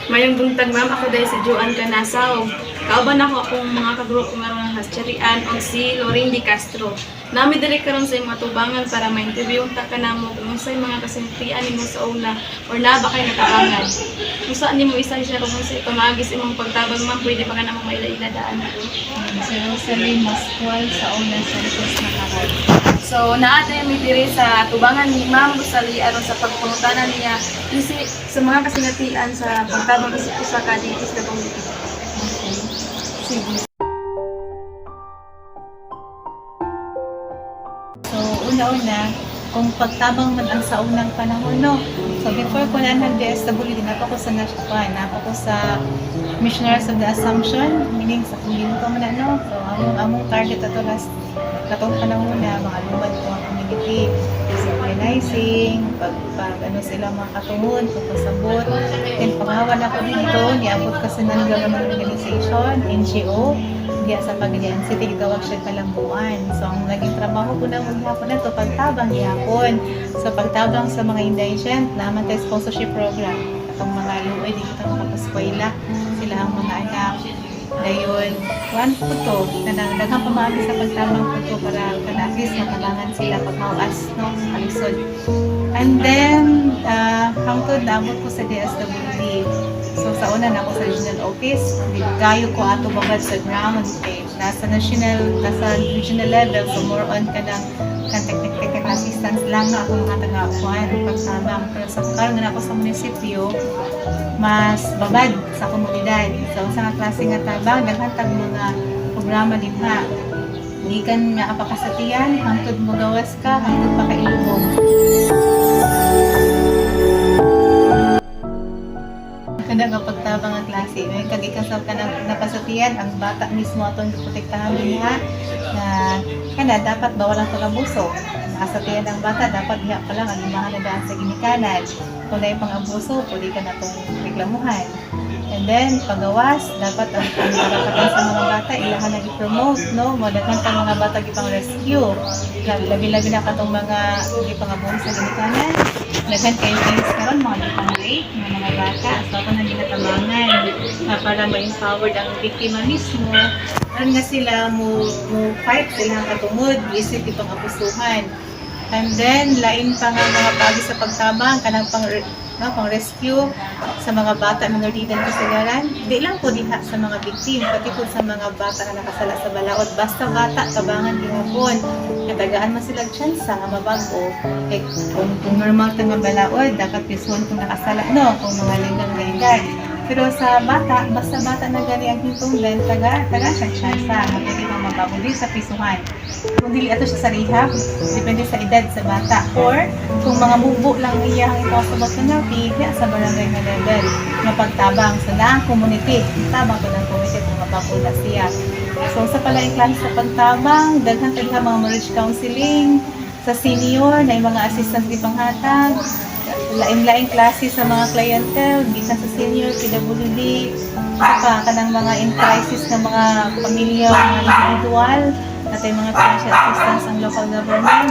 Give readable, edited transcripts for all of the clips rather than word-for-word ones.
Mayang buntag ma'am, ako dahil sa Juan Canasaw. Kauban ako akong mga kagrupo nga ron ng Hascherian o si Lorin Di Castro. Nami diri karon sa mga tubangan para ma-interview ta kanamo kung unsay mga kasintian nimo sa una or na ba kay nakabangan. Usa nimo isa siya kung unsay pamagis imong pagtabang ma'am, pwede pa kanamo maila-ila daan. Si Rosalie Mascual sa una Santos na karon. So, naatay mi diri sa tubangan ni Ma'am Rosalie aron sa pagpangutanan niya isi sa mga kasinatian sa pagtabang isip usa ka dito sa komunidad. Okay. Sige. So, una-una, kung pagtabang man ang sa unang panahon, no? So, before ko na DSWD, ako sa Nashpan, ako sa Missionaries of the Assumption, meaning sa community ko man, no? So, among target ato last katong panahon na mga lumad ko ang community, so, organizing, ano sila mga katungod, pagpasabot, then panghawan ako dito, niabot ka sa non-government organization, NGO, diya sa Pagadian City, gawag siya kalambuan. So, ang naging trabaho ko na muna po na ito, pagtabang ihapon. So, pagtabang sa mga indigent, naman tayo sponsorship program. Itong mga luoy, dito ang kapaskwela, sila ang mga anak. Dayon, one po to, na daghang pamahagi sa pagtabang po to para at least matabangan sila pagmawas, no, sa kalisod. And then, hangtod naabot ko sa DSWD. So, sa una na ako sa regional office, gayo ko ato babad sa ground, eh, nasa regional level, so more on ka ng technical assistance lang na ako mga taga-upuan, pagsabang. Pero sa karoon na ako sa munisipyo, mas babad sa komunidad. So, sa klase nga tabang, naghantag mga programa din ha. Hindi ka maapakasatiyan, hangtod mo gawas ka, hangtod pa kailubong. Kada nga pagtabang ang klase, may kagikasab ka ng napasatiyan, ang bata mismo atong protektahan niya na kana dapat bawalan ito ng abuso. Nakasatiyan ng bata, dapat diha pa lang ang imahan na daan sa ginikanan. Kung na pang abuso, pwede ka na itong reklamuhan. And then, pagawas, dapat ang karapatan sa mga bata, ilahan na i-promote, no? Madaghan ka mga bata ipang rescue. Labi-labi na ka itong mga ipang abuso sa ginikanan. Naghan kayo things karon mga ipang rape ng mga bata. So, ako na ginatabangan para ma-empowered ang biktima mismo. Aron nga sila mo fight sila ang katungod, isip ipang abusuhan. And then, lain pa nga mga pagi sa pagtabang, kanang pang rescue sa mga bata na nardidan kasagaran. Di lang po diha sa mga victim, pati po sa mga bata na nakasala sa balaod. Basta bata, tabangan ginapon. Natagaan man sila tsansa nga mabago. Eh, kung normal ka nga balaod, dapat pisuan kung nakasala, no? Kung mga linggang. Pero sa bata, basta bata na gani ang hintungdan, taga siya tsansa. Pwede kang mabago din sa pisuhan. Kung dili ato siya sa rehab, depende sa edad sa bata. Or, kung mga bubo lang iya ang ipasabot na pili sa barangay na level, mapagtabang sa laang community. Tabang ko ng community kung mapapula siya. So, sa pala yung klase sa pagtabang, daghan tayo mga marriage counseling, sa senior, na yung mga assistant di panghatag, laing-laing klase sa mga clientele, gikan sa senior, PWD, sa kanang mga in crisis ng mga pamilya, mga individual, at yung mga financial assistance ang local government.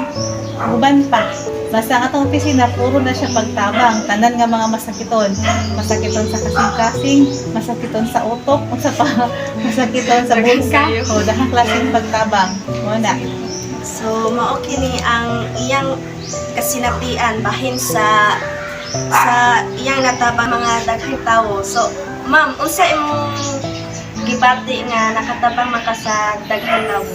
Uban pa. Basta ang atong opisina, puro na siya pagtabang. Tanan nga mga masakiton. Masakiton sa kasing-kasing, masakiton sa utok, masakiton sa bulsa. O, dahang klaseng pagtabang. Muna. So, mao kini ang iyang kasinatian bahin sa iyang natabang mga daghang tawo. So, ma'am, unsa imong gibati nga nakatabang maka sa daghang tawo?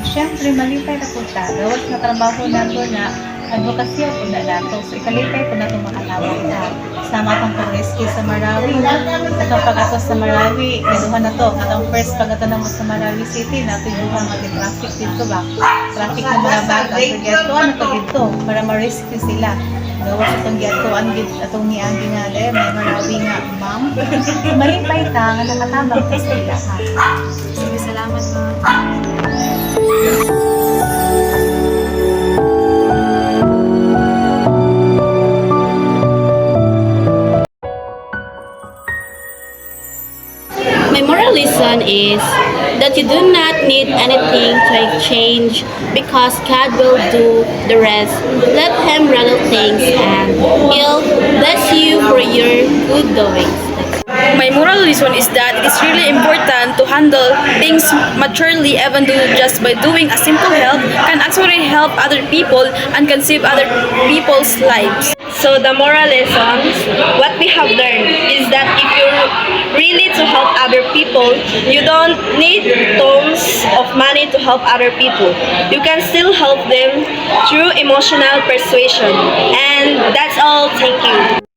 Siyempre, malipay na po ta. Gawas na trabaho na to na advokasya po na nato. So, ikalipay po na itong makatawag na. Sama itong pag-rescue sa Marawi. Itong pag-atos sa Marawi, naduhan na to. Itong first pag-ato na mo sa Marawi City, nato yung mag-traffic dito ba? Traffic ng mga bata. So, giyatuan na to dito para ma-rescue sila. Gawas itong giyatuan, itong nianggi nga dahil may Marawi nga, ma'am. Malipay ta, nga nakatabang ka sa lahat. Sige, salamat ma'am. My moral lesson is that you do not need anything to change because God will do the rest. Let Him rattle things and He'll bless you for your good doings. my moral lesson is that it is really important to handle things maturely, even though just by doing a simple help can actually help other people and can save other people's lives. So the moral lessons, what we have learned is that if you really to help other people, you don't need tons of money to help other people. You can still help them through emotional persuasion. And that's all. Thank you.